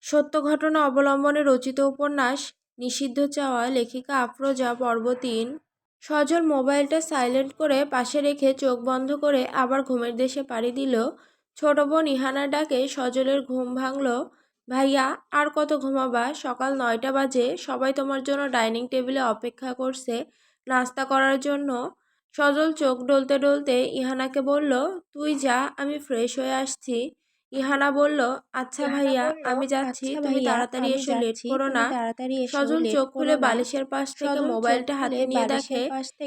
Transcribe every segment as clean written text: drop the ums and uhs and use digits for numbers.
সত্য ঘটনা অবলম্বনে রচিত উপন্যাস নিষিদ্ধ চাওয়া লেখিকা আফরোজা পর্ব ৩। সজল মোবাইলটা সাইলেন্ট করে পাশে রেখে চোখ বন্ধ করে আবার ঘুমের দেশে পাড়ি দিল। ছোট বোন ইহানার ডাকে সজলের ঘুম ভাঙল। ভাইয়া, আর কত ঘুমাবা? সকাল ৯টা বাজে, সবাই তোমার জন্য ডাইনিং টেবিলে অপেক্ষা করছে নাস্তা করার জন্য। সজল চোখ ডলতে ডলতে ইহানাকে বলল, তুই যা, আমি ফ্রেশ হয়ে আসছি। ইহানা বলল, আচ্ছা ভাইয়া, আমি যাচ্ছি, তুমি তাড়াতাড়ি এসো, লেট করো না। সজল চোখ খুলে বালিশের পাশ থেকে মোবাইলটা হাতে নিয়ে দেখে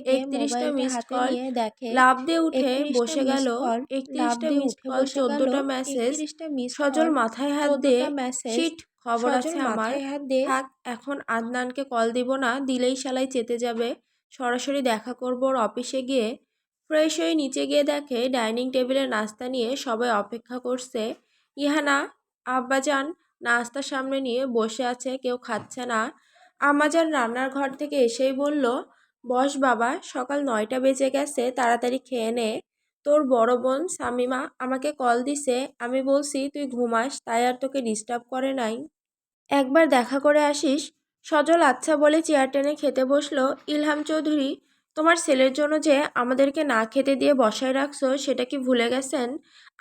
৩১টা মিসড কল। লাফ দিয়ে উঠে বসে গেল। ৩১টা মিসড কল, 14টা মেসেজ। সজল মাথায় হাত দিয়ে, শিট, খবর আছে আমার। থাক, এখন আদনানকে কল দিব না, দিলেই শালাই চেতে যাবে। সরাসরি দেখা করবো ওর অফিসে গিয়ে। ফ্রেশ হয়ে নিচে গিয়ে দেখে ডাইনিং টেবিলে নাস্তা নিয়ে সবাই অপেক্ষা করছে। ইহানা আব্বাজান নাস্তা সামনে নিয়ে বসে আছে, কেউ খাচ্ছে না। আম্মাজান রান্নার ঘর থেকে এসেই বলল, বস বাবা, সকাল ৯টা বেজে গেছে, তাড়াতাড়ি খেয়ে নে। তোর বড় বোন শামিমা আমাকে কল দিছে, আমি বলছি তুই ঘুমাস, তাই আর তোকে ডিস্টার্ব করে নাই। একবার দেখা করে আসিস। সজল আচ্ছা বলে চেয়ার টেনে খেতে বসলো। ইলহাম চৌধুরী, তোমার ছেলের জন্য যে আমাদেরকে না খেতে দিয়ে বসায় রাখছো, সেটা কি ভুলে গেছেন?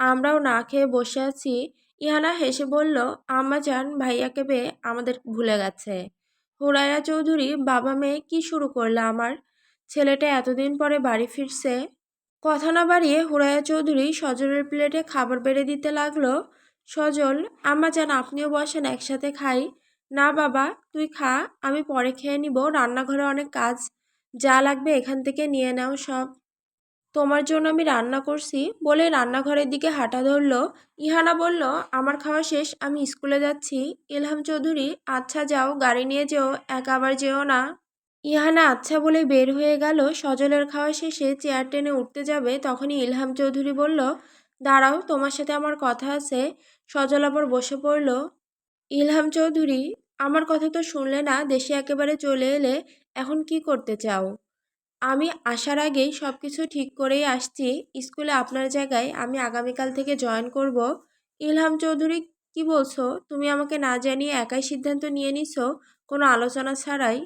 আমরাও না খেয়ে বসে আছি। ইহানা হেসে বলল, আম্মা জান, ভাইয়াকে পেয়ে আমাদের ভুলে গেছে। হুরায়া চৌধুরী, বাবা মেয়ে কি শুরু করলা আমার? ছেলেটা এতদিন পরে বাড়ি ফিরছে। কথা না বাড়িয়ে হুরায়া চৌধুরী সজলের প্লেটে খাবার বেড়ে দিতে লাগলো। সজল, আম্মা জান, আপনিও বসেন, একসাথে খাই। না বাবা, তুই খা, আমি পরে খেয়ে নিব, রান্নাঘরে অনেক কাজ, যা লাগবে এখান থেকে নিয়ে নাও সব। তোমার জন্য আমি রান্না করছি বলে রান্নাঘরের দিকে হাঁটা ধরল। ইহানা বলল, আমার খাওয়া শেষ, আমি স্কুলে যাচ্ছি। ইলহাম চৌধুরী, আচ্ছা যাও, গাড়ি নিয়ে যেও, একা আবার যেও না। ইহানা আচ্ছা বলে বের হয়ে গেল। সজলের খাওয়া শেষে চেয়ার টেনে উঠতে যাবে, তখনই ইলহাম চৌধুরী বলল, দাঁড়াও, তোমার সাথে আমার কথা আছে। সজল আবার বসে পড়ল। ইলহাম চৌধুরী, আমার কথা তো শুনলে না, দেশে একেবারে চলে এলে, এখন কি করতে চাও? আমি আসার আগেই সব কিছু ঠিক করেই আসছি। স্কুলে আপনার জায়গায় আমি আগামীকাল থেকে জয়েন করব। ইলহাম চৌধুরী, কি বলছো? তুমি আমাকে না জানিয়ে একাই সিদ্ধান্ত নিয়ে নিছো, কোনো আলোচনা ছাড়াই?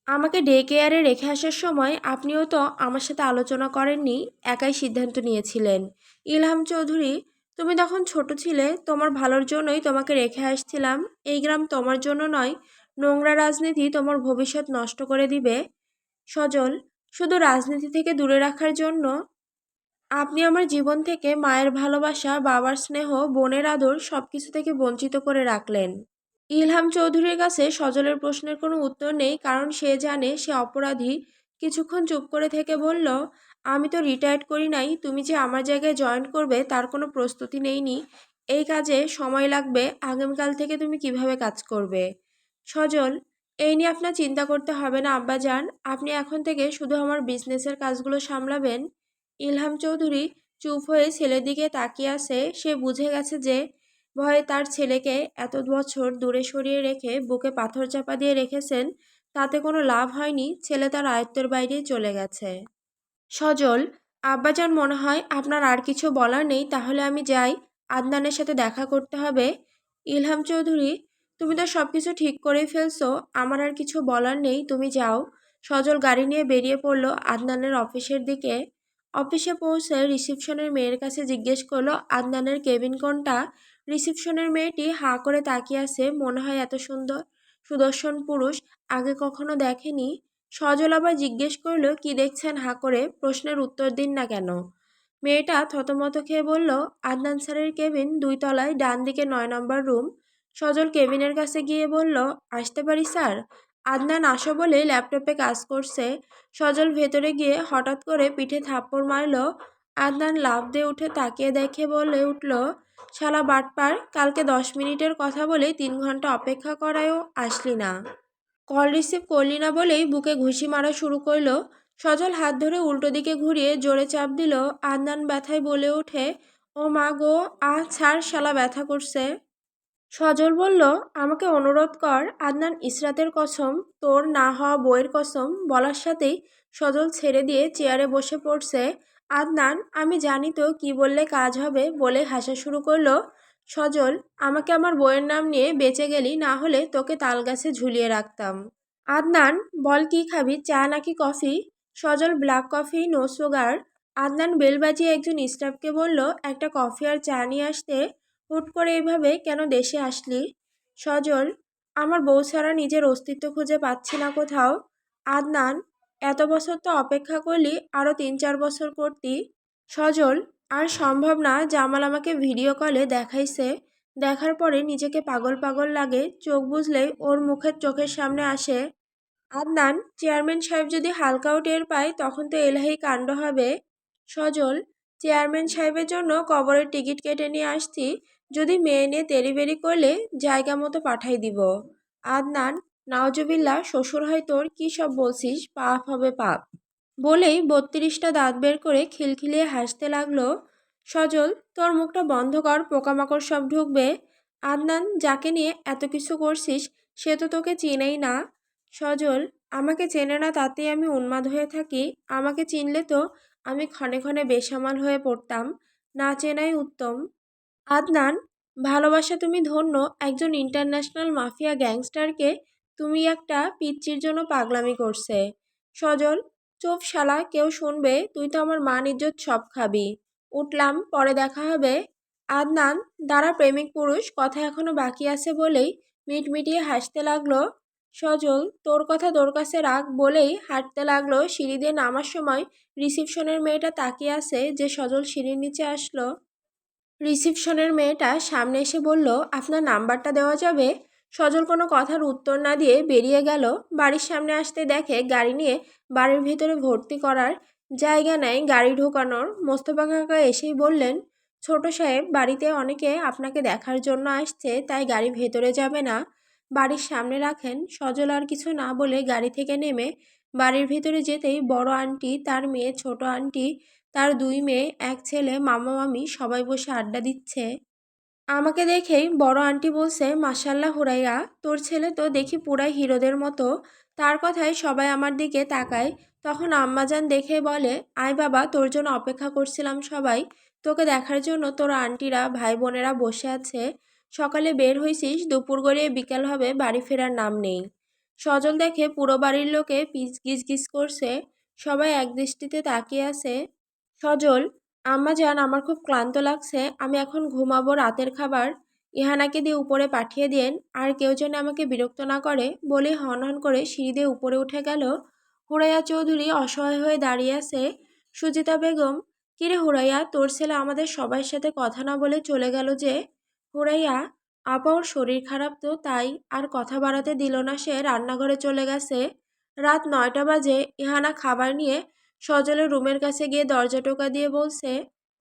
আমাকে ডে কেয়ারে রেখে আসার সময় আপনিও তো আমার সাথে আলোচনা করেননি, একাই সিদ্ধান্ত নিয়েছিলেন। ইলহাম চৌধুরী, তুমি তখন ছোট ছিলে, তোমার ভালোর জন্যই তোমাকে রেখে আসছিলাম। এই গ্রাম তোমার জন্য নয়, নোংরা রাজনীতি তোমার ভবিষ্যৎ নষ্ট করে দিবে। সজল, শুধু রাজনীতি থেকে দূরে রাখার জন্য? আপনি আমার জীবন থেকে মায়ের ভালোবাসা, বাবার স্নেহ, বোনের আদর সব কিছু থেকে বঞ্চিত করে রাখলেন। ইলহাম চৌধুরীর কাছে সজলের প্রশ্নের কোনো উত্তর নেই, কারণ সে জানে সে অপরাধী। কিছুক্ষণ চুপ করে থেকে বলল, আমি তো রিটায়ার্ড করি নাই, তুমি যে আমার জায়গায় জয়েন করবে তার কোনো প্রস্তুতি নেইনি। এই কাজে সময় লাগবে, আগামীকাল থেকে তুমি কিভাবে কাজ করবে? সজল, এই নিয়ে আপনার চিন্তা করতে হবে না আব্বাজান, আপনি এখন থেকে শুধু আমার বিজনেসের কাজগুলো সামলাবেন। ইলহাম চৌধুরী চুপ হয়ে ছেলের দিকে তাকিয়ে আছে। সে বুঝে গেছে যে ভয়ে তার ছেলেকে এত বছর দূরে সরিয়ে রেখে বুকে পাথর চাপা দিয়ে রেখেছেন, তাতে কোনো লাভ হয়নি, ছেলে তার আয়ত্তের বাইরেই চলে গেছে। সজল, আব্বাজান, মনে হয় আপনার আর কিছু বলার নেই, তাহলে আমি যাই, আদনানের সাথে দেখা করতে হবে। ইলহাম চৌধুরী, তুমি তো সব কিছু ঠিক করেই ফেলছো, আমার আর কিছু বলার নেই, তুমি যাও। সজল গাড়ি নিয়ে বেরিয়ে পড়ল আদনানের অফিসের দিকে। অফিসে পৌঁছে রিসিপশনের মেয়ের কাছে জিজ্ঞেস করলো আদনানের কেবিন কোনটা। রিসিপশনের মেয়েটি হাঁ করে তাকিয়ে আছে, মনে হয় এত সুন্দর সুদর্শন পুরুষ আগে কখনো দেখেনি। সজল আবার জিজ্ঞেস করলো, কি দেখছেন হাঁ করে? প্রশ্নের উত্তর দিন না কেন? মেয়েটা থতমত খেয়ে বলল, আদনান স্যারের কেবিন 2 তলায়, ডান দিকে 9 নম্বর রুম। সজল কেবিনের কাছে গিয়ে বলল, আসতে পারি স্যার? আদনান আসো বলে ল্যাপটপে কাজ করছে। সজল ভেতরে গিয়ে হঠাৎ করে পিঠে থাপ্পড় মারল। আদনান লাফ দিয়ে উঠে তাকিয়ে দেখে বলে উঠল, শালা বাটপার, কালকে 10 মিনিটের কথা বলে 3 ঘন্টা অপেক্ষা করায়ও আসলি না। কল রিসিভ করলি না বলেই বুকে ঘুষি মারা শুরু করলো। সজল হাত ধরে উল্টো দিকে ঘুরিয়ে জোরে চাপ দিল। আদনান ব্যথায় বলে ওঠে, ও মা গো, ছাড়, শালা ব্যথা করছে। সজল বলল, আমাকে অনুরোধ কর। আদনান, ইসরাতের কসম, তোর না হওয়া বইয়ের কসম, বলার সাথেই সজল ছেড়ে দিয়ে চেয়ারে বসে পড়ছে। আদনান, আমি জানি তো কি বললে কাজ হবে, বলে হাসা শুরু করলো। সজল, আমাকে আমার বইয়ের নাম নিয়ে বেঁচে গেলি, না হলে তোকে তালগাছে ঝুলিয়ে রাখতাম। আদনান, বল কি খাবি, চা নাকি coffee? Sajal, black coffee, no sugar. Adnan bell বাজিয়ে একজন স্টাফকে বলল একটা কফি আর চা নিয়ে আসতে। হুট করে এভাবে কেন দেশে আসলি? সজল, আমার বউ ছাড়া নিজের অস্তিত্ব খুঁজে পাচ্ছি না কোথাও। আদনান, এত বছর তো অপেক্ষা করলি, আরও 3-4 বছর করতি। সজল, আর সম্ভব না, জামাল আমাকে ভিডিও কলে দেখাইছে। দেখার পরে নিজেকে পাগল পাগল লাগে, চোখ বুঝলেই ওর মুখের চোখের সামনে আসে। আদনান, চেয়ারম্যান সাহেব যদি হালকাও টের পায় তখন তো এলাহি কাণ্ড হবে। সজল, চেয়ারম্যান সাহেবের জন্য কবরের টিকিট কেটে নিয়ে আসছি, যদি মেয়ে নিয়ে তেড়িবেড়ি করলে জায়গা মতো পাঠাই দিব। আদনান, নাওজুবিল্লাহ, শ্বশুর হয় তোর, কী সব বলছিস, পাপ হবে পাপ। বলেই 32টা দাঁত বের করে খিলখিলিয়ে হাসতে লাগলো। সজল, তোর মুখটা বন্ধ কর, পোকামাকড় সব ঢুকবে। আদনান, যাকে নিয়ে এত কিছু করছিস সে তো তোকে চিনেই না। সজল, আমাকে চেনে না তাতেই আমি উন্মাদ হয়ে থাকি, আমাকে চিনলে তো আমি ক্ষণে ক্ষণে বেসামাল হয়ে পড়তাম, না চেনাই উত্তম। আদনান, ভালোবাসা তুমি ধন্য, একজন ইন্টারন্যাশনাল মাফিয়া গ্যাংস্টারকে তুমি একটা পিচ্চির জন্য পাগলামি করছে। সজল, চুপ শালা, কেউ শুনবে, তুই তো আমার মান ইজ্জত সব খাবি। উঠলাম, পরে দেখা হবে। আদনান, দাঁড়া প্রেমিক পুরুষ, কথা এখনো বাকি আছে বলেই মিটমিটিয়ে হাসতে লাগলো। সজল, তোর কথা তোর কাছে রাখ বলেই হাঁটতে লাগলো। সিঁড়ি দিয়ে নামার সময় রিসিপশনের মেয়েটা তাকিয়ে আছে যে সজল সিঁড়ির নিচে আসলো। রিসিপশনের মেয়েটা সামনে এসে বলল, আপনার নাম্বারটা দেওয়া যাবে? সজল কোনো কথার উত্তর না দিয়ে বেরিয়ে গেল। বাড়ির সামনে আসতে দেখে গাড়ি নিয়ে বাড়ির ভেতরে ভর্তি করার জায়গা নেই গাড়ি ঢোকানোর। মোস্তফা কাকা এসেই বললেন, ছোট সাহেব, বাড়িতে অনেকে আপনাকে দেখার জন্য আসছে, তাই গাড়ি ভেতরে যাবে না, বাড়ির সামনে রাখেন। সজল আর কিছু না বলে গাড়ি থেকে নেমে বাড়ির ভেতরে যেতেই বড় আন্টি, তার মেয়ে, ছোট আন্টি, তার 2 মেয়ে, এক ছেলে, মামা মামি সবাই বসে আড্ডা দিচ্ছে। আমাকে দেখেই বড় আন্টি বলছে, মাশাল্লাহ হুরাইয়া, তোর ছেলে তো দেখি পুরাই হিরোদের মতো। তার কথায় সবাই আমার দিকে তাকায়। তখন আম্মাজান দেখে বলে, আয় বাবা, তোর জন্য অপেক্ষা করছিলাম সবাই, তোকে দেখার জন্য তোর আন্টিরা ভাই বোনেরা বসে আছে। সকালে বের হইছিস, দুপুর গড়িয়ে বিকেল হবে, বাড়ি ফেরার নাম নেই। সজল দেখে পুরো বাড়ির লোকে গিজ করছে, সবাই একদৃষ্টিতে তাকিয়ে আছে। সজল, আম্মা জান, আমার খুব ক্লান্ত লাগছে, আমি এখন ঘুমাবো, রাতের খাবার ইহানাকে দিয়ে উপরে পাঠিয়ে দিন, আর কেউ যেন আমাকে বিরক্ত না করে, বলে হন করে সিঁড়ি দিয়ে উপরে উঠে গেল। হুরাইয়া চৌধুরী অসহায় হয়ে দাঁড়িয়ে আছে। সুজিতা বেগম, কিরে হুরাইয়া, তোর ছেলে আমাদের সবার সাথে কথা না বলে চলে গেল যে? হুরাইয়া, আপা, ওর শরীর খারাপ তো তাই, আর কথা বাড়াতে দিল না, সে রান্নাঘরে চলে গেছে। রাত 9টা বাজে। ইহানা খাবার নিয়ে সজলের রুমের কাছে গিয়ে দরজা টোকা দিয়ে বলছে,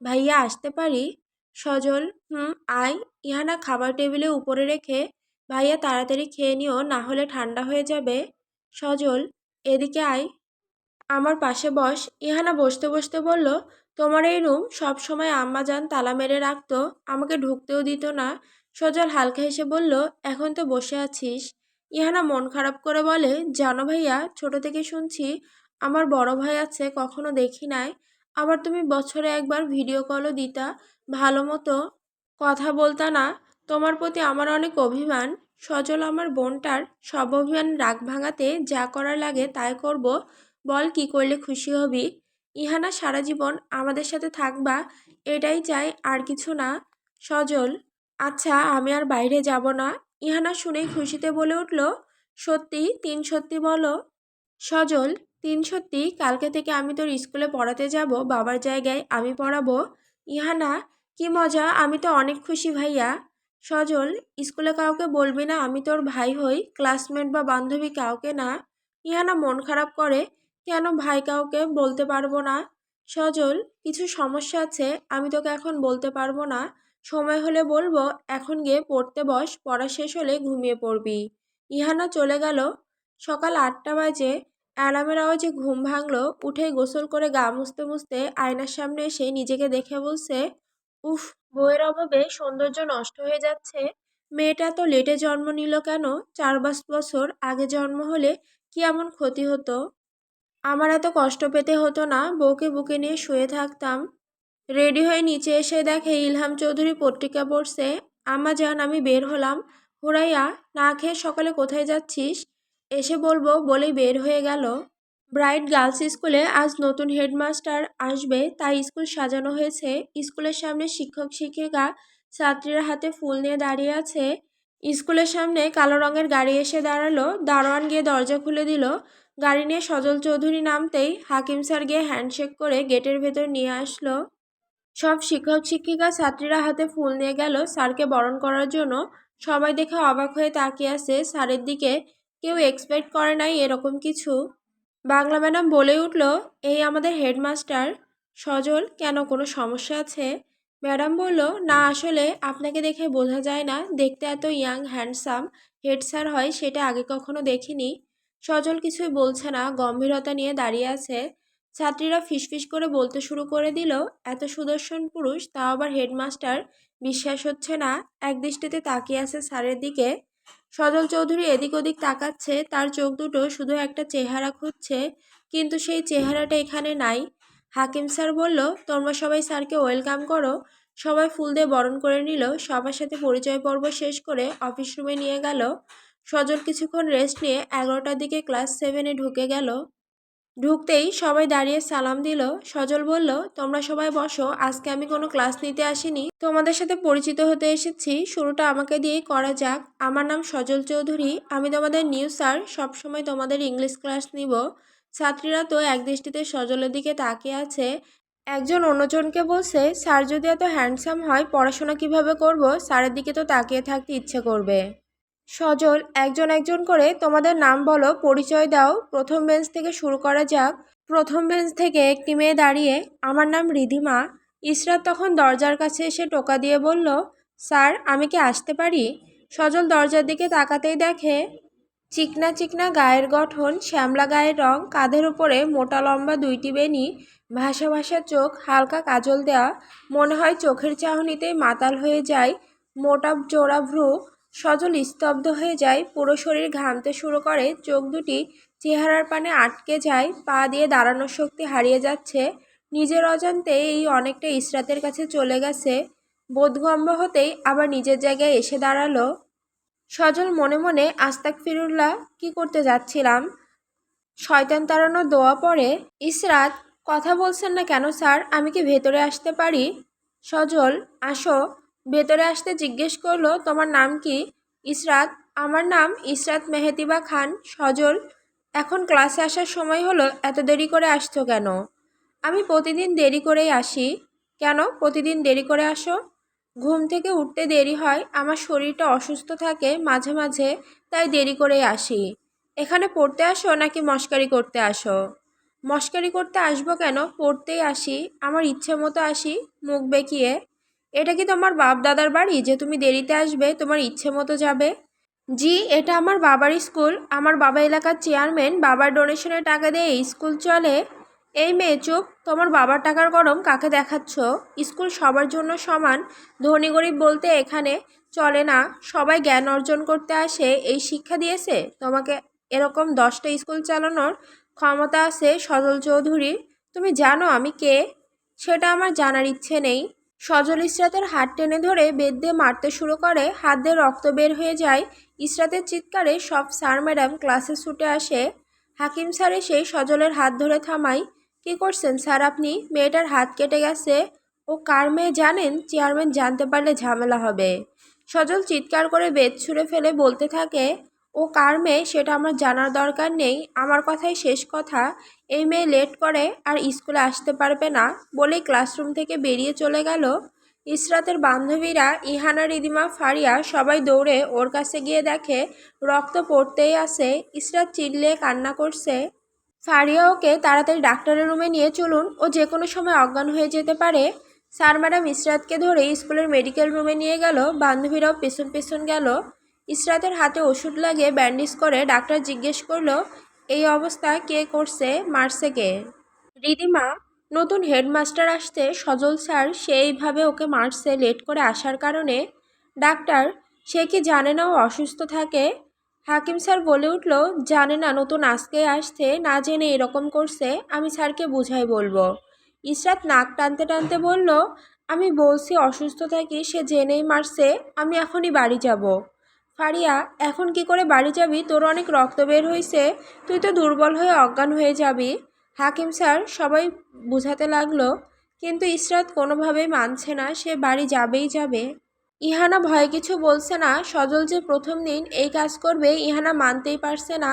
ভাইয়া আসতে পারি? সজল, হুম, আয়। ইহানা খাবার টেবিলে উপরে রেখে, ভাইয়া তাড়াতাড়ি খেয়ে নিও, না হলে ঠান্ডা হয়ে যাবে। সজল, এদিকে আয়, আমার পাশে বস। ইহানা বসতে বসতে বলল, তোমার এই রুম সব সময় আম্মা জান তালা মেরে রাখতো, আমাকে ঢুকতেও দিত না। সজল হালকা হেসে বলল, এখন তো বসে আছিস। ইহানা মন খারাপ করে বলে, জানো ভাইয়া, ছোট থেকে শুনছি আমার বড় ভাই আছে, কখনো দেখি নাই। আবার তুমি বছরে একবার ভিডিও কলও দিতা, ভালো মতো কথা বলতা না। তোমার প্রতি আমার অনেক অভিমান। সজল, আমার বোনটার সব অভিমান রাগ ভাঙাতে যা করার লাগে তাই করব, বল কি করলে খুশি হবি? ইহানা, সারা জীবন আমাদের সাথে থাকবা, এটাই চাই, আর কিছু না। সজল, আচ্ছা, আমি আর বাইরে যাব না। ইহানা শুনেই খুশিতে বলে উঠল, সত্যি? 3 সত্যি বলো? সজল, 3 সত্যি, কালকে থেকে আমি তোর স্কুলে পড়াতে যাব, বাবার জায়গায় আমি পড়াবো। ইহানা, কি মজা, আমি তো অনেক খুশি ভাইয়া। সজল, স্কুলে কাউকে বলবি না আমি তোর ভাই হই, ক্লাসমেট বা বান্ধবী কাউকে না। ইহানা মন খারাপ করে, কেন ভাই, কাউকে বলতে পারবো না? সজল, কিছু সমস্যা আছে, আমি তোকে এখন বলতে পারবো না, সময় হলে বলবো, এখন গিয়ে পড়তে বস, পড়া শেষ হলে ঘুমিয়ে পড়বি। ইহানা চলে গেল। সকাল 8টা বাজে। অ্যালার্মের আওয়াজে ঘুম ভাঙলো। উঠেই গোসল করে গা মুছতে মুছতে আয়নার সামনে এসে নিজেকে দেখে বলছে, উফ, বউয়ের অভাবে সৌন্দর্য নষ্ট হয়ে যাচ্ছে। মেয়েটা তো লেটে জন্ম নিল কেন? 4-5 বছর আগে জন্ম হলে কি এমন ক্ষতি হতো? আমার এত কষ্ট পেতে হতো না, বউকে বুকে নিয়ে শুয়ে থাকতাম। রেডি হয়ে নিচে এসে দেখে ইলহাম চৌধুরী পত্রিকা পড়ছে। আম্মা জান আমি বের হলাম। হুরাইয়া, না খেয়ে সকালে কোথায় যাচ্ছিস? এসে বলবো বলেই বের হয়ে গেল। ব্রাইট গার্লস স্কুলে আজ নতুন হেডমাস্টার আসবে, তাই স্কুল সাজানো হয়েছে। স্কুলের সামনে শিক্ষক শিক্ষিকা ছাত্রীরা হাতে ফুল নিয়ে দাঁড়িয়ে আছে। স্কুলের সামনে কালো রঙের গাড়ি এসে দাঁড়ালো। দারোয়ান গিয়ে দরজা খুলে দিল। গাড়ি নিয়ে সজল চৌধুরী নামতেই হাকিম স্যার গিয়ে হ্যান্ডশেক করে গেটের ভেতর নিয়ে আসলো। সব শিক্ষক শিক্ষিকা ছাত্রীরা হাতে ফুল নিয়ে গেল স্যারকে বরণ করার জন্য। সবাই দেখে অবাক হয়ে তাকিয়ে আছে স্যারের দিকে। কেউ এক্সপেক্ট করে নাই এরকম কিছু। বাংলা ম্যাডাম বলে উঠল, এই আমাদের হেডমাস্টার সজল। কেন, কোনো সমস্যা আছে? ম্যাডাম বলল, না আসলে আপনাকে দেখে বোঝা যায় না, দেখতে এত ইয়াং হ্যান্ডসাম হেড স্যার হয় সেটা আগে কখনো দেখিনি। সজল কিছুই বলছে না, গম্ভীরতা নিয়ে দাঁড়িয়ে আছে। ছাত্রীরা ফিসফিস করে বলতে শুরু করে দিল, এত সুদর্শন পুরুষ, তাও আবার হেডমাস্টার। বিশ্বাস হচ্ছে না। একদৃষ্টিতে তাকিয়ে আছে স্যারের দিকে। সজল চৌধুরী এদিক ওদিক তাকাচ্ছে, তার চোখ দুটো শুধু একটা চেহারা খুঁজছে, কিন্তু সেই চেহারাটা এখানে নাই। হাকিম স্যার বলল, তোমরা সবাই স্যারকে ওয়েলকাম করো। সবাই ফুল দিয়ে বরণ করে নিল। সবার সাথে পরিচয় পর্ব শেষ করে অফিস রুমে নিয়ে গেল। সজল কিছুক্ষণ রেস্ট নিয়ে 11টার দিকে ক্লাস 7-এ ঢুকে গেল। ঢুকতেই সবাই দাঁড়িয়ে সালাম দিল। সজল বলল, তোমরা সবাই বসো, আজকে আমি কোনো ক্লাস নিতে আসিনি, তোমাদের সাথে পরিচিত হতে এসেছি। শুরুটা আমাকে দিয়েই করা যাক। আমার নাম সজল চৌধুরী, আমি তোমাদের নিউ স্যার, সবসময় তোমাদের ইংলিশ ক্লাস নিব। ছাত্রীরা তো একদৃষ্টিতে সজলের দিকে তাকিয়ে আছে। একজন অন্যজনকে বলছে, স্যার যদি এত হ্যান্ডসাম হয় পড়াশোনা কিভাবে করব? স্যারের দিকে তো তাকিয়ে থাকতে ইচ্ছে করবে। সজল, একজন একজন করে তোমাদের নাম বলো, পরিচয় দাও। প্রথম বেঞ্চ থেকে শুরু করা যাক। প্রথম বেঞ্চ থেকে একটি মেয়ে দাঁড়িয়ে, আমার নাম রিধিমা। ইসরাত তখন দরজার কাছে এসে টোকা দিয়ে বলল, স্যার আমি কি আসতে পারি? সজল দরজার দিকে তাকাতেই দেখে চিকনা চিকনা গায়ের গঠন, শ্যামলা গায়ের রং, কাঁধের উপরে মোটা লম্বা দুইটি বেনি, ভাসা ভাসা চোখ, হালকা কাজল দেওয়া, মনে হয় চোখের চাহনিতেই মাতাল হয়ে যায়। মোটা জোড়া ভ্রু। সজল স্তব্ধ হয়ে যায়, পুরো শরীর ঘামতে শুরু করে, চোখ দুটি চেহারার পানে আটকে যায়, পা দিয়ে দাঁড়ানোর শক্তি হারিয়ে যাচ্ছে। নিজের অজান্তে এই অনেকটা ইসরাতের কাছে চলে গেছে। বোধগম্য হতেই আবার নিজের জায়গায় এসে দাঁড়ালো। সজল মনে মনে আস্তাগফিরুল্লাহ, কি করতে যাচ্ছিলাম। শয়তান তাড়ানোর দোয়া পড়ে। ইসরাত, কথা বলছেন না কেন স্যার? আমি কি ভেতরে আসতে পারি? সজল, আসো। ভেতরে আসতে জিজ্ঞেস করলো, তোমার নাম কি? ইসরাত, আমার নাম ইসরাত মেহেদিবা খান। সজল, এখন ক্লাসে আসার সময় হলো, এত দেরি করে আসছো কেন? আমি প্রতিদিন দেরি করেই আসি। কেন প্রতিদিন দেরি করে আসো? ঘুম থেকে উঠতে দেরি হয়, আমার শরীরটা অসুস্থ থাকে মাঝে মাঝে, তাই দেরি করেই আসি। এখানে পড়তে আসো নাকি মশকারি করতে আসো? মশকারি করতে আসবো কেন, পড়তেই আসি। আমার ইচ্ছে মতো আসি। মুখ বেঁকিয়ে, এটা কি তোমার বাপ দাদার বাড়ি যে তুমি দেরিতে আসবে, তোমার ইচ্ছে মতো যাবে? জি, এটা আমার বাবার স্কুল। আমার বাবা এলাকার চেয়ারম্যান, বাবার ডোনেশনের টাকা দিয়ে এই স্কুল চলে। এই মেয়ে চুপ, তোমার বাবার টাকার গরম কাকে দেখাচ্ছ? স্কুল সবার জন্য সমান, ধনী গরিব বলতে এখানে চলে না। সবাই জ্ঞান অর্জন করতে আসে, এই শিক্ষা দিয়েছে তোমাকে? এরকম 10টা স্কুল চালানোর ক্ষমতা আছে সজল চৌধুরী। তুমি জানো আমি কে? সেটা আমার জানার ইচ্ছে নেই। সজল ইসরাতের হাত টেনে ধরে বেত দিয়ে মারতে শুরু করে, হাত দিয়ে রক্ত বের হয়ে যায়। ইসরাতের চিৎকারে সব স্যার ম্যাডাম ক্লাসে ছুটে আসে। হাকিম স্যার এসে সজলের হাত ধরে থামায়। কি করছেন স্যার আপনি? মেয়েটার হাত কেটে গেছে। ও কার মেয়ে জানেন? চেয়ারম্যান জানতে পারলে ঝামেলা হবে। সজল চিৎকার করে বেত ছুঁড়ে ফেলে বলতে থাকে, ও কার মেয়ে সেটা আমার জানার দরকার নেই। আমার কথাই শেষ কথা। এই মেয়ে লেট করে আর স্কুলে আসতে পারবে না, বলেই ক্লাসরুম থেকে বেরিয়ে চলে গেল। ইসরাতের বান্ধবীরা ইহানা, রিদিমা, ফারিয়া সবাই দৌড়ে ওর কাছে গিয়ে দেখে রক্ত পড়তেই আছে। ইসরাত চিল্লিয়ে কান্না করছে। ফারিয়া ওকে তাড়াতাড়ি ডাক্তারের রুমে নিয়ে চলুন, ও যে কোনো সময় অজ্ঞান হয়ে যেতে পারে। স্যার ম্যাডাম ইসরাতকে ধরে স্কুলের মেডিকেল রুমে নিয়ে গেল। বান্ধবীরাও পেছন পেছন গেল। ইসরাতের হাতে ওষুধ লাগিয়ে ব্যান্ডেজ করে ডাক্তার জিজ্ঞেস করলো, এই অবস্থা কে করছে, মারছে কে? রিদিমা, নতুন হেডমাস্টার আসতে সজল স্যার সেইভাবে ওকে মারছে লেট করে আসার কারণে। ডাক্তার, সে কি জানে না ও অসুস্থ থাকে? হাকিম স্যার বলে উঠল, জানে না, নতুন আজকে আসছে, না জেনে এরকম করছে, আমি স্যারকে বুঝাই বলবো। ইসরাত নাক টানতে টানতে বলল, আমি বলছি অসুস্থ থাকি, সে জেনেই মারছে। আমি এখনই বাড়ি যাব। ফারিয়া, এখন কি করে বাড়ি যাবি? তোর অনেক রক্ত বের হইছে, তুই তো দুর্বল হয়ে অজ্ঞান হয়ে যাবি। হাকিম স্যার সবাই বুঝাতে লাগলো, কিন্তু ইসরাত কোনোভাবেই মানছে না, সে বাড়ি যাবেই যাবে। ইহানা ভয়ে কিছু বলছে না। সজল যে প্রথম দিন এই কাজ করবে ইহানা মানতেই পারছে না।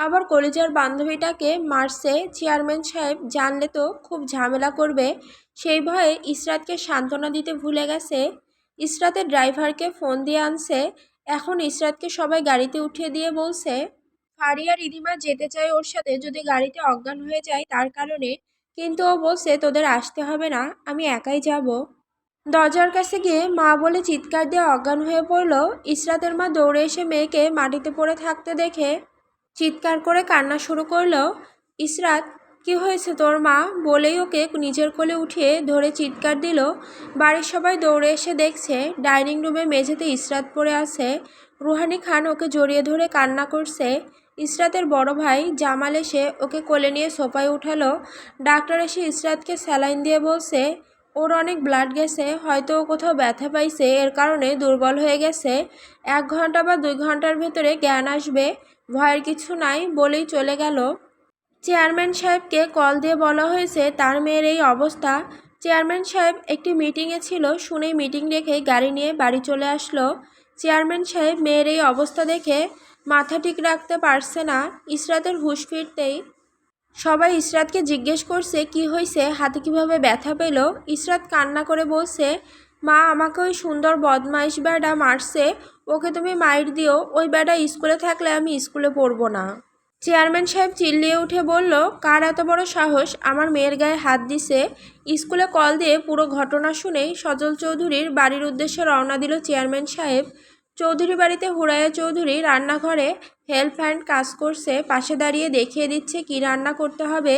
আবার কলিজার বান্ধবীটাকে মারছে, চেয়ারম্যান সাহেব জানলে তো খুব ঝামেলা করবে। সেই ভয়ে ইসরাতকে সান্ত্বনা দিতে ভুলে গেছে। ইসরাতের ড্রাইভারকে ফোন দিয়ে আনছে। এখন ইসরাতকে সবাই গাড়িতে উঠিয়ে দিয়ে বলছে, ফারিয়া রিধিমা যেতে চায় ওর সাথে, যদি গাড়িতে অজ্ঞান হয়ে যায় তার কারণে। কিন্তু ও বলছে তোদের আসতে হবে না, আমি একাই যাব। দরজার কাছে গিয়ে মা বলে চিৎকার দিয়ে অজ্ঞান হয়ে পড়ল। ইসরাতের মা দৌড়ে এসে মেয়েকে মাটিতে পড়ে থাকতে দেখে চিৎকার করে কান্না শুরু করলো। ইসরাত, কি হয়েছে তোর? মা বলেই ওকে নিজের কোলে উঠিয়ে ধরে চিৎকার দিল। বাড়ির সবাই দৌড়ে এসে দেখছে ডাইনিং রুমে মেঝেতে ইসরাত পড়ে আছে। রুহানি খান ওকে জড়িয়ে ধরে কান্না করছে। ইসরাতের বড় ভাই জামাল এসে ওকে কোলে নিয়ে সোফায় উঠালো। ডাক্তার এসে ইসরাতকে স্যালাইন দিয়ে বলছে ওর অনেক ব্লাড গেছে, হয়তো ও কোথাও ব্যথা পাইছে, এর কারণে দুর্বল হয়ে গেছে। 1 ঘন্টা বা 2 ঘন্টার ভেতরে জ্ঞান আসবে। ভয়ের কিছু নাই বলেই চলে গেল। চেয়ারম্যান সাহেবকে কল দিয়ে বলা হয়েছে তার মেয়ের এই অবস্থা। চেয়ারম্যান সাহেব একটি মিটিংয়ে ছিল, শুনেই মিটিং রেখে গাড়ি নিয়ে বাড়ি চলে আসলো। চেয়ারম্যান সাহেব মেয়ের এই অবস্থা দেখে মাথা ঠিক রাখতে পারছে না। ইসরাতের হুঁশ ফিরতেই সবাই ইসরাতকে জিজ্ঞেস করছে কি হয়েছে, হাতে কিভাবে ব্যথা পেল। ইসরাত কান্না করে বলছে, মা আমাকে ওই সুন্দর বদমাইশ বেটা মারছে, ওকে তুমি মাইর দিও। ওই বেটা স্কুলে থাকলে আমি স্কুলে পড়বো না। চেয়ারম্যান সাহেব চিল্লিয়ে উঠে বলল, কার এত বড় সাহস আমার মেয়ের গায়ে হাত দিছে? স্কুলে কল দিয়ে পুরো ঘটনা শুনেই সজল চৌধুরীর বাড়ির উদ্দেশ্যে রওনা দিল চেয়ারম্যান সাহেব। চৌধুরী বাড়িতে হুরাইয়া চৌধুরী রান্নাঘরে হেল্প হ্যান্ড কাজ করছে, পাশে দাঁড়িয়ে দেখিয়ে দিচ্ছে কি রান্না করতে হবে।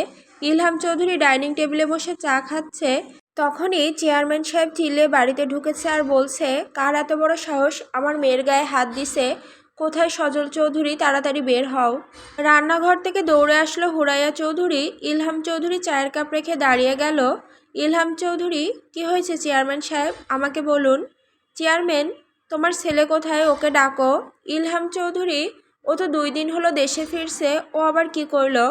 ইলহাম চৌধুরী ডাইনিং টেবিলে বসে চা খাচ্ছে। তখনই চেয়ারম্যান সাহেব চিল্লে বাড়িতে ঢুকেছে আর বলছে, কার এত বড় সাহস আমার মেয়ের গায়ে হাত দিছে? কোথায় সজল চৌধুরী? তাড়াতাড়ি বের হও। রান্নাঘর থেকে দৌড়ে আসলো হুরাইয়া চৌধুরী। ইলহাম চৌধুরী চায়ের কাপ রেখে দাঁড়িয়ে গেল। ইলহাম চৌধুরী, কি হয়েছে চেয়ারম্যান সাহেব, আমাকে বলুন। চেয়ারম্যান, তোমার ছেলে কোথায়? ওকে ডাকো। ইলহাম চৌধুরী, ও তো 2 দিন হলো দেশে ফিরছে, ও আবার কি করলো?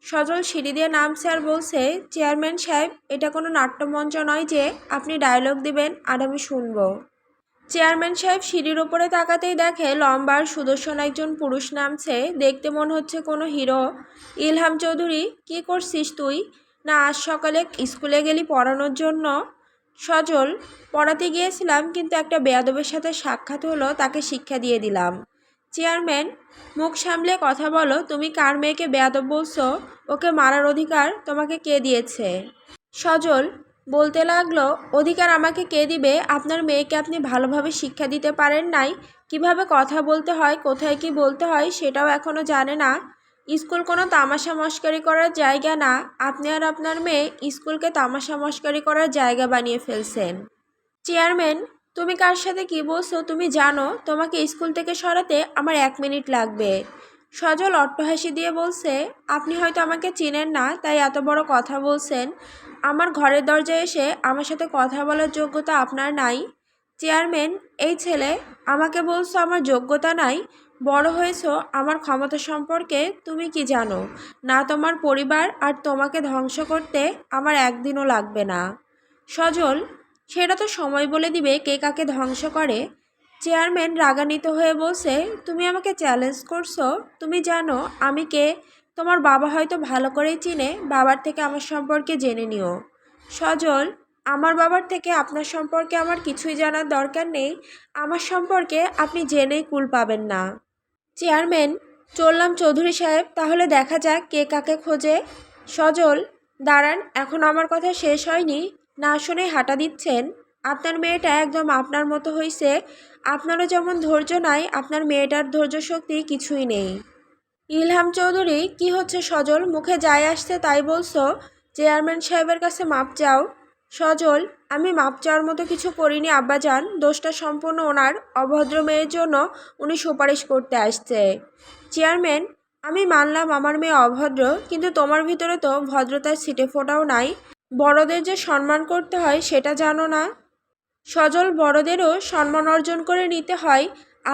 সজল সিঁড়ি দিয়ে নামছে আর বলছে, চেয়ারম্যান সাহেব এটা কোনো নাট্যমঞ্চ নয় যে আপনি ডায়লগ দিবেন আর আমি শুনবো। চেয়ারম্যান সাহেব সিঁড়ির ওপরে তাকাতেই দেখে লম্বা আর সুদর্শন একজন পুরুষ নামছে। দেখতে মনে হচ্ছে কোনো হিরো। ইলহাম চৌধুরী, কি করছিস তুই? না আজ সকালে স্কুলে গেলি পড়ানোর জন্য? সজল, পড়াতে গিয়েছিলাম, কিন্তু একটা বেয়াদবের সাথে সাক্ষাৎ হলো, তাকে শিক্ষা দিয়ে দিলাম। চেয়ারম্যান, মুখ সামলে কথা বলো। তুমি কার মেয়েকে বেয়াদব বলছো? ওকে মারার অধিকার তোমাকে কে দিয়েছে? সজল বলতে লাগলো, অধিকার আমাকে কে দিবে? আপনার মেয়েকে আপনি ভালোভাবে শিক্ষা দিতে পারেন নাই। কিভাবে কথা বলতে হয়, কোথায় কি বলতে হয় সেটাও এখনও জানে না। স্কুল কোনো তামাশা মস্কারি করার জায়গা না। আপনি আর আপনার মেয়ে স্কুলকে তামাশা মস্কারি করার জায়গা বানিয়ে ফেলছেন। চেয়ারম্যান, তুমি কার সাথে কি বলছো তুমি জানো? তোমাকে স্কুল থেকে সরাতে আমার 1 মিনিট লাগবে। সজল অট্টহাসি দিয়ে বলছে, আপনি হয়তো আমাকে চিনেন না তাই এত বড় কথা বলছেন। আমার ঘরের দরজায় এসে আমার সাথে কথা বলার যোগ্যতা আপনার নাই। চেয়ারম্যান, এই ছেলে, আমাকে বলছো আমার যোগ্যতা নাই? বড় হয়েছো, আমার ক্ষমতা সম্পর্কে তুমি কি জানো? না তোমার পরিবার আর তোমাকে ধ্বংস করতে আমার একদিনও লাগবে না। সজল, সেটা তো সময় বলে দিবে কে কাকে ধ্বংস করে। চেয়ারম্যান রাগান্বিত হয়ে বলছে, তুমি আমাকে চ্যালেঞ্জ করছো? তুমি জানো আমি কে? তোমার বাবা হয়তো ভালো করেই চিনে, বাবার থেকে আমার সম্পর্কে জেনে নিও। সজল, আমার বাবার থেকে আপনার সম্পর্কে আমার কিছুই জানার দরকার নেই। আমার সম্পর্কে আপনি জেনেই কুল পাবেন না। চেয়ারম্যান, চললাম চৌধুরী সাহেব, তাহলে দেখা যাক কে কাকে খোঁজে। সজল, দাঁড়ান, এখন আমার কথা শেষ হয়নি। না শুনে হাঁটা দিচ্ছেন? আপনার মেয়েটা একদম আপনার মতো হয়েছে। আপনারও যেমন ধৈর্য নাই, আপনার মেয়েটার ধৈর্য শক্তি কিছুই নেই। ইলহাম চৌধুরী, কি হচ্ছে সজল? মুখে যাই আসছে তাই বলছো। চেয়ারম্যান সাহেবের কাছে মাপ চাও। সজল, আমি মাপ চাওয়ার মতো কিছু করিনি আব্বাজান, দোষটা সম্পূর্ণ ওনার। অভদ্র মেয়ের জন্য উনি সুপারিশ করতে আসছে। চেয়ারম্যান, আমি মানলাম আমার মেয়ে অভদ্র, কিন্তু তোমার ভিতরে তো ভদ্রতার ছিটে ফোটাও নাই। বড়দের যে সম্মান করতে হয় সেটা জানো না। সজল বড়দেরও সম্মান অর্জন করে নিতে হয়।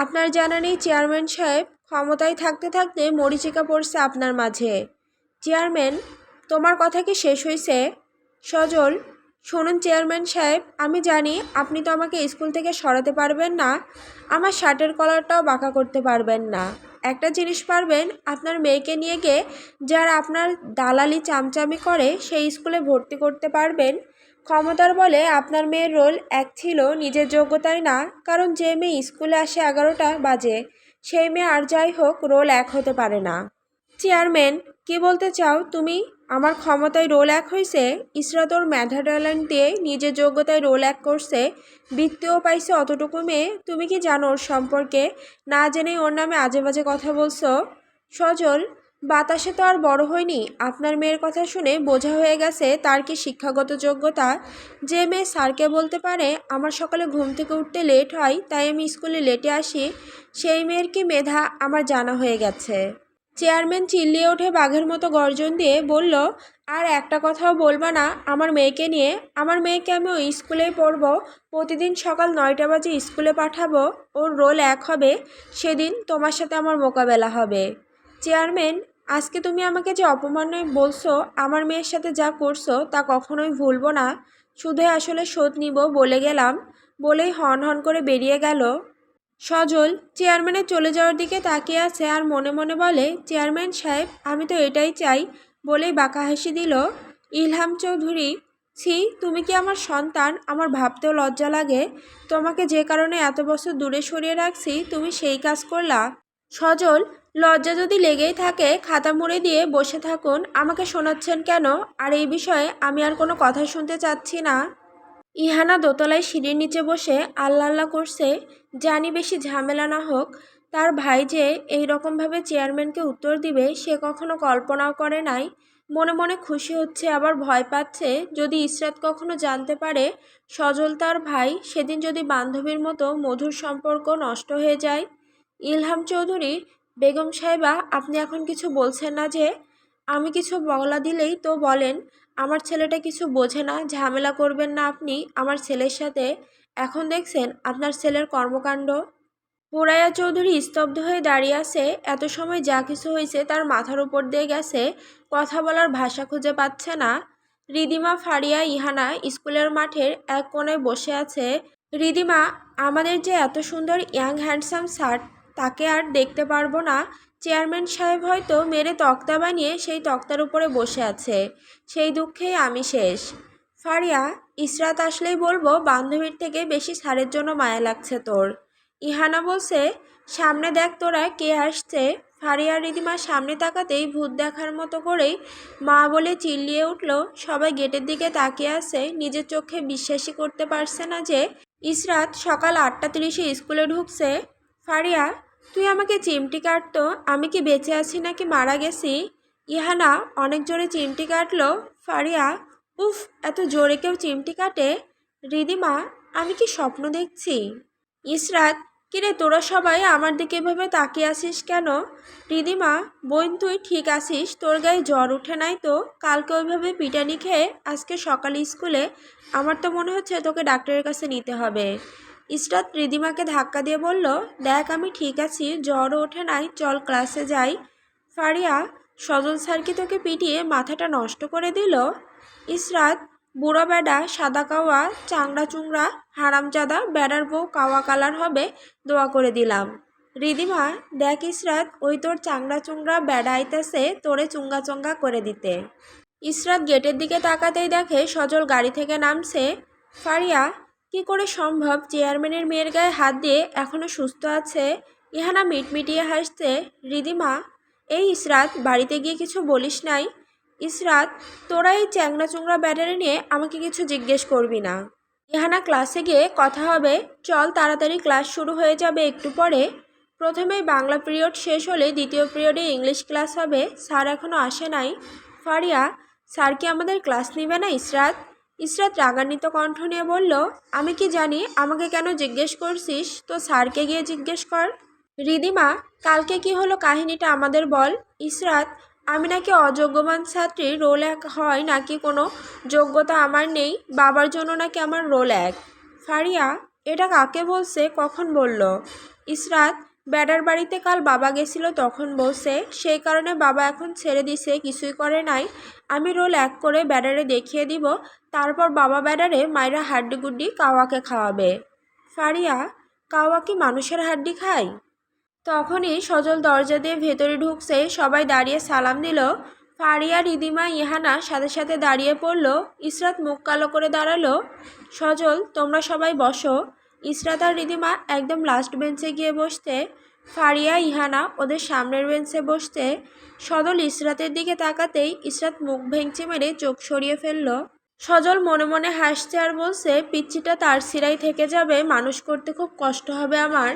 আপনার জানা নেই চেয়ারম্যান সাহেব, ক্ষমতায় থাকতে থাকতে মরীচিকা পড়ছে আপনার মাঝে। চেয়ারম্যান, তোমার কথা কি শেষ হয়েছে? সজল, শুনুন চেয়ারম্যান সাহেব, আমি জানি আপনি তো আমাকে স্কুল থেকে সরাতে পারবেন না, আমার শার্টের কলারটাও বাঁকা করতে পারবেন না। একটা জিনিস পারবেন, আপনার মেয়েকে নিয়ে গিয়ে যারা আপনার দালালি চামচামি করে সেই স্কুলে ভর্তি করতে পারবেন। ক্ষমতার বলে আপনার মেয়ের রোল এক ছিল, নিজের যোগ্যতায় না, কারণ যে মেয়ে স্কুলে আসে 11টা বাজে সেই মেয়ে আর যাই হোক রোল এক হতে পারে না। চেয়ারম্যান, কি বলতে চাও তুমি? আমার ক্ষমতায় রোল এক হয়েছে? ইসরাত ওর মেধা ট্যালেন্ট দিয়ে নিজের যোগ্যতায় রোল এক করছে, বৃত্তিও পাইছে অতটুকু মেয়ে। তুমি কি জানো ওর সম্পর্কে? না জেনেই ওর নামে আজে বাজে কথা বলছো। সজল, বাতাসে তো আর বড় হয়নি, আপনার মেয়ের কথা শুনে বোঝা হয়ে গেছে তার কি শিক্ষাগত যোগ্যতা। যে মেয়ে স্যারকে বলতে পারে আমার সকালে ঘুম থেকে উঠতে লেট হয় তাই আমি স্কুলে লেটে আসি, সেই মেয়ের কি মেধা আমার জানা হয়ে গেছে। চেয়ারম্যান চিল্লিয়ে ওঠে বাঘের মতো গর্জন দিয়ে বলল, আর একটা কথাও বলবা না আমার মেয়েকে নিয়ে। আমার মেয়েকে আমি ওই স্কুলেই পড়ব, প্রতিদিন সকাল 9টা বাজে স্কুলে পাঠাবো, ওর রোল এক হবে, সেদিন তোমার সাথে আমার মোকাবেলা হবে। চেয়ারম্যান, আজকে তুমি আমাকে যে অপমানে বলছো, আমার মেয়ের সাথে যা করছো তা কখনোই ভুলবো না, শুধু আসলে শোধ নিব বলে গেলাম, বলেই হন হন করে বেরিয়ে গেল। সজল চেয়ারম্যানের চলে যাওয়ার দিকে তাকিয়ে আছে আর মনে মনে বলে, চেয়ারম্যান সাহেব আমি তো এটাই চাই, বলেই বাঁকা হাসি দিল। ইলহাম চৌধুরী, ছি, তুমি কি আমার সন্তান? আমার ভাবতেও লজ্জা লাগে। তোমাকে যে কারণে এত বছর দূরে সরিয়ে রাখছি তুমি সেই কাজ করলা। সজল, লজ্জা যদি লেগেই থাকে খাতা মুড়ে দিয়ে বসে থাকুন, আমাকে শোনাচ্ছেন কেন? আর এই বিষয়ে আমি আর কোনো কথা শুনতে চাচ্ছি না। ইহানা দোতলায় সিঁড়ির নিচে বসে আল্লাহ আল্লাহ করছে, জানি বেশি ঝামেলা না হোক। তার ভাই যে এই রকমভাবে চেয়ারম্যানকে উত্তর দিবে সে কখনো কল্পনাও করে নাই। মনে মনে খুশি হচ্ছে আবার ভয় পাচ্ছে, যদি ইসরাত কখনো জানতে পারে সজল তার ভাই, সেদিন যদি বান্ধবীর মতো মধুর সম্পর্ক নষ্ট হয়ে যায়। ইলহাম চৌধুরী, বেগম সাহেবা আপনি এখন কিছু বলছেন না যে? আমি কিছু বলা দিলেই তো বলেন আমার ছেলেটা কিছু বোঝে না, ঝামেলা করবেন না আপনি আমার ছেলের সাথে। এখন দেখছেন আপনার ছেলের কর্মকাণ্ড। হুরাইয়া চৌধুরী স্তব্ধ হয়ে দাঁড়িয়ে আছে, এত সময় যা কিছু হয়েছে তার মাথার উপর দিয়ে গেছে, কথা বলার ভাষা খুঁজে পাচ্ছে না। রিদিমা, ফারিয়া, ইহানা স্কুলের মাঠের এক কোণায় বসে আছে। রিদিমা, আমাদের যে এত সুন্দর ইয়াং হ্যান্ডসাম স্যার, তাকে আর দেখতে পারবো না। চেয়ারম্যান সাহেব হয়তো মেরে তক্তা বানিয়ে সেই তক্তার উপরে বসে আছে, সেই দুঃখেই আমি শেষ। ফারিয়া, ইসরাত আসলেই বলবো বান্ধবীর থেকে বেশি স্যারের জন্য মায়া লাগছে তোর। ইহানা বলছে, সামনে দেখ তোরা কে আসছে। ফারিয়া রিদিমার সামনে তাকাতেই ভূত দেখার মতো করেই মা বলে চিল্লিয়ে উঠল। সবাই গেটের দিকে তাকিয়ে আছে, নিজের চোখে বিশ্বাসই করতে পারছে না যে ইসরাত সকাল 8:30-এ স্কুলে ঢুকছে। ফারিয়া, তুই আমাকে চিমটি কাটতো, আমি কি বেঁচে আছি নাকি মারা গেছি? ইহানা অনেক জোরে চিমটি কাটলো। ফারিয়া, উফ, এত জোরে কেউ চিমটি কাটে? রিদিমা, আমি কি স্বপ্ন দেখছি? ইসরাত, কিরে তোরা সবাই আমার দিকে এভাবে তাকিয়ে আসিস কেন? রিদিমা, বোন তুই ঠিক আছিস? তোর গায়ে জ্বর উঠে নাই তো? কালকে ওইভাবে পিটানি খেয়ে আজকে সকালে স্কুলে, আমার তো মনে হচ্ছে তোকে ডাক্তারের কাছে নিতে হবে। ইসরাত রিদিমাকে ধাক্কা দিয়ে বলল, দেখ আমি ঠিক আছি, জ্বরও ওঠে নাই, চল ক্লাসে যাই। ফারিয়া, সজল স্যার কি তোকে পিটিয়ে মাথাটা নষ্ট করে দিল? ইসরাত, বুড়ো বেডা, সাদা কাওয়া, চাংড়া চুংড়া, হারামজাদা, বেড়ার বউ কাওয়া কালার হবে, দোয়া করে দিলাম। রিদিমা, দেখ ইসরাত, ওই তোর চাংড়া চুংড়া বেড়া আইতাছে তোরে চুঙ্গা চঙ্গা করে দিতে। ইসরাত গেটের দিকে তাকাতেই দেখে সজল গাড়ি থেকে নামছে। ফারিয়া, কি করে সম্ভব চেয়ারম্যানের মেয়ের গায়ে হাত দিয়ে এখনও সুস্থ আছে? ইহানা মিটমিটিয়ে হাসছে। রিদিমা, এই ইসরাত, বাড়িতে গিয়ে কিছু বলিস নাই? ইসরাত, তোরা এই চ্যাংড়া চুংড়া ব্যাটারি নিয়ে আমাকে কিছু জিজ্ঞেস করবি না। ইহানা, ক্লাসে গিয়ে কথা হবে, চল তাড়াতাড়ি, ক্লাস শুরু হয়ে যাবে একটু পরে। প্রথমেই বাংলা পিরিয়ড শেষ হলে দ্বিতীয় পিরিয়ডে ইংলিশ ক্লাস হবে, স্যার এখনও আসে নাই। ফারিয়া, স্যার কি আমাদের ক্লাস নেবে না? ইসরাত। ইসরাত রাগান্বিত কণ্ঠ নিয়ে বলল, আমি কি জানি, আমাকে কেন জিজ্ঞেস করছিস? তো স্যারকে গিয়ে জিজ্ঞেস কর। রিদিমা, কালকে কি হলো কাহিনীটা আমাদের বল। ইসরাত, আমি নাকি অযোগ্যবান ছাত্রীর রোল এক হয় নাকি কোনো যোগ্যতা আমার নেই, বাবার জন্য নাকি আমার রোল এক। ফারিয়া, এটা কাকে বলছে, কখন বলল? ইসরাত, ব্যাডার বাড়িতে কাল বাবা গেছিল তখন বলছে, সেই কারণে বাবা এখন ছেড়ে দিছে, কিছুই করে নাই। আমি রোল এক করে ব্যাডারে দেখিয়ে দিব, তারপর বাবা ব্যাডারে মাইরা হাড্ডি গুড্ডি কাওয়াকে খাওয়াবে। ফারিয়া, কাওয়া কি মানুষের হাড্ডি খায়? তখনই সজল দরজা দিয়ে ভেতরে ঢুকছে, সবাই দাঁড়িয়ে সালাম দিল। ফারিয়া, রিদিমা, ইহানা সাথে সাথে দাঁড়িয়ে পড়ল। ইসরাত মুখ কালো করে দাঁড়ালো। সজল, তোমরা সবাই বসো। ইসরাত আর রিদিমা একদম লাস্ট বেঞ্চে গিয়ে বসতে, ফারিয়া, ইহানা ওদের সামনের বেঞ্চে বসতে। সজল ইসরাতের দিকে তাকাতেই ইসরাত মুখ ভেঙচি মেরে চোখ সরিয়ে ফেলল। সজল মনে মনে হাসছে আর বলছে, পিচ্চিটা তার সিরাই থেকে যাবে, মানুষ করতে খুব কষ্ট হবে আমার।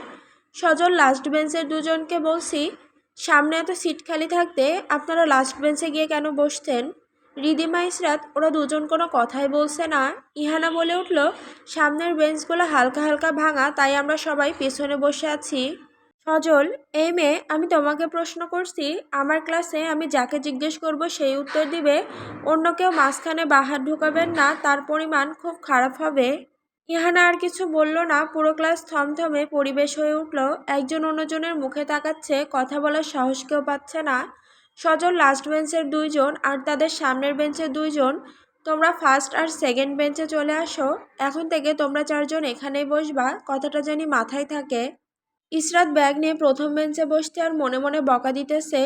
সজল লাস্ট বেঞ্চের দুজনকে বলছি, সামনে এত সিট খালি থাকতে আপনারা লাস্ট বেঞ্চে গিয়ে কেন বসতেন? রিদিমা, ইসরাত ওরা দুজন কোনো কথাই বলছে না। ইহানা বলে উঠল, সামনের বেঞ্চগুলো হালকা হালকা ভাঙা, তাই আমরা সবাই পেছনে বসে আছি। সজল, এই মেয়ে, আমি তোমাকে প্রশ্ন করছি, আমার ক্লাসে আমি যাকে জিজ্ঞেস করব সেই উত্তর দিবে, অন্য কেউ মাঝখানে বাহাত ঢুকাবেন না, তার পরিমাণ খুব খারাপ হবে। ইহানা আর কিছু বলল না, পুরো ক্লাস থমথমে পরিবেশ হয়ে উঠল। একজন অন্যজনের মুখে তাকাচ্ছে, কথা বলার সাহস কেউ পাচ্ছে না। সজল লাস্ট বেঞ্চের দুইজন আর তাদের সামনের বেঞ্চের দুইজন, তোমরা ফার্স্ট আর সেকেন্ড বেঞ্চে চলে আসো। এখন থেকে তোমরা চারজন এখানেই বসবা, কথাটা জানি মাথায় থাকে। ইসরাত ব্যাগ নিয়ে প্রথম বেঞ্চে বসতে আর মনে মনে বকা দিতেছে,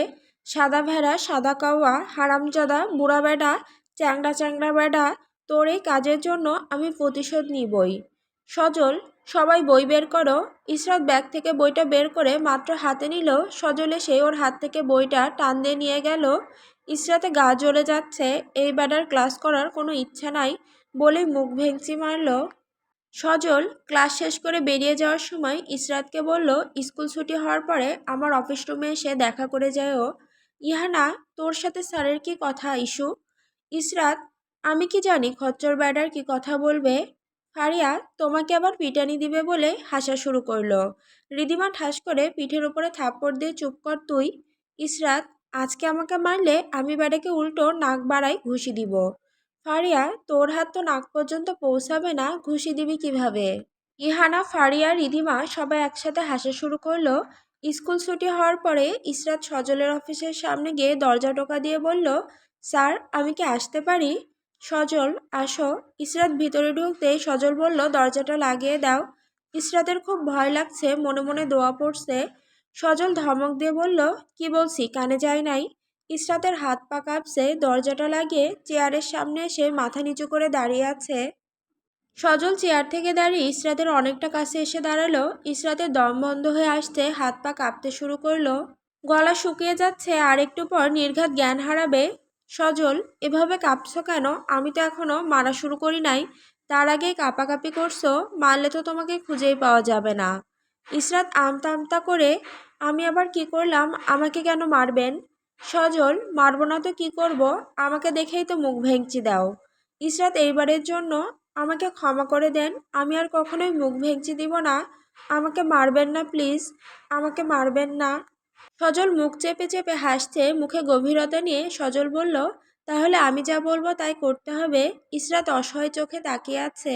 সাদা ভেড়া, সাদা কাওয়া, হারামজাদা, বুড়া বেডা, চ্যাংড়া চ্যাংড়া বেডা, তোর এই কাজের জন্য আমি প্রতিশোধ নিবই। সজল, সবাই বই বের করো। ইসরাত ব্যাগ থেকে বইটা বের করে মাত্র হাতে নিল, সজল এসে ওর হাত থেকে বইটা টান দিয়ে নিয়ে গেল। ইসরাতে গা জ্বলে যাচ্ছে, এই বেডার ক্লাস করার কোনো ইচ্ছা নাই বলেই মুখ ভেঙচি মারল। সজল ক্লাস শেষ করে বেরিয়ে যাওয়ার সময় ইসরাতকে বলল, স্কুল ছুটি হওয়ার পরে আমার অফিস রুমে এসে দেখা করে যাও। ইহানা, তোর সাথে স্যারের কি কথা ইস্যু? ইসরাত, আমি কি জানি খচ্চর ব্যাডার কি কথা বলবে। ফারিয়া, তোমাকে আবার পিটানি দিবে বলে হাসা শুরু করলো। রিদিমা ঠাস করে পিঠের উপরে থাপ্পড় দিয়ে, চুপ কর তুই। ইসরাত, আজকে আমাকে মারলে আমি ব্যাডাকে উল্টো নাক বাড়াই ঘুষি দিব। ফারিয়া, তোর হাত তো নাক পর্যন্ত পৌঁছাবে না, ঘুষি দিবি কিভাবে? ইহানা, ফারিয়া, রিধিমা সবাই একসাথে হাসা শুরু করলো। স্কুল ছুটি হওয়ার পরে ইসরাত সজলের অফিসের সামনে গিয়ে দরজা টোকা দিয়ে বলল, স্যার, আমি কি আসতে পারি? সজল, আসো। ইসরাত ভিতরে ঢুকতেই সজল বলল, দরজাটা লাগিয়ে দাও। ইসরাতের খুব ভয় লাগছে, মনে মনে দোয়া পড়ছে। সজল ধমক দিয়ে বলল, কি বলছি কানে যায় নাই? ইসরাতের হাত পা কাঁপছে, দরজাটা লাগিয়ে চেয়ারের সামনে এসে মাথা নিচু করে দাঁড়িয়ে আছে। সজল চেয়ার থেকে দাঁড়িয়ে ইসরাতের অনেকটা কাছে এসে দাঁড়ালো। ইসরাতের দম বন্ধ হয়ে আসতে হাত পা কাঁপতে শুরু করলো, গলা শুকিয়ে যাচ্ছে, আর একটু পর নির্ঘাত জ্ঞান হারাবে। সজল, এভাবে কাঁপছো কেন? আমি তো এখনো মারা শুরু করি নাই, তার আগেই কাঁপাকাঁপি করছো, মারলে তো তোমাকে খুঁজেই পাওয়া যাবে না। ইসরাত আমতা আমতা করে, আমি আবার কি করলাম, আমাকে কেন মারবেন? সজল, মারবো না তো কি করব, আমাকে দেখেই তো মুখ ভেঙচি দাও। ইসরাত, এইবারের জন্য আমাকে ক্ষমা করে দেন, আমি আর কখনোই মুখ ভেঙচি দিব না, আমাকে মারবেন না প্লিজ, আমাকে মারবেন না। সজল মুখ চেপে চেপে হাসছে, মুখে গভীরতা নিয়ে সজল বলল, তাহলে আমি যা বলবো তাই করতে হবে। ইসরাত অসহায় চোখে তাকিয়ে আছে।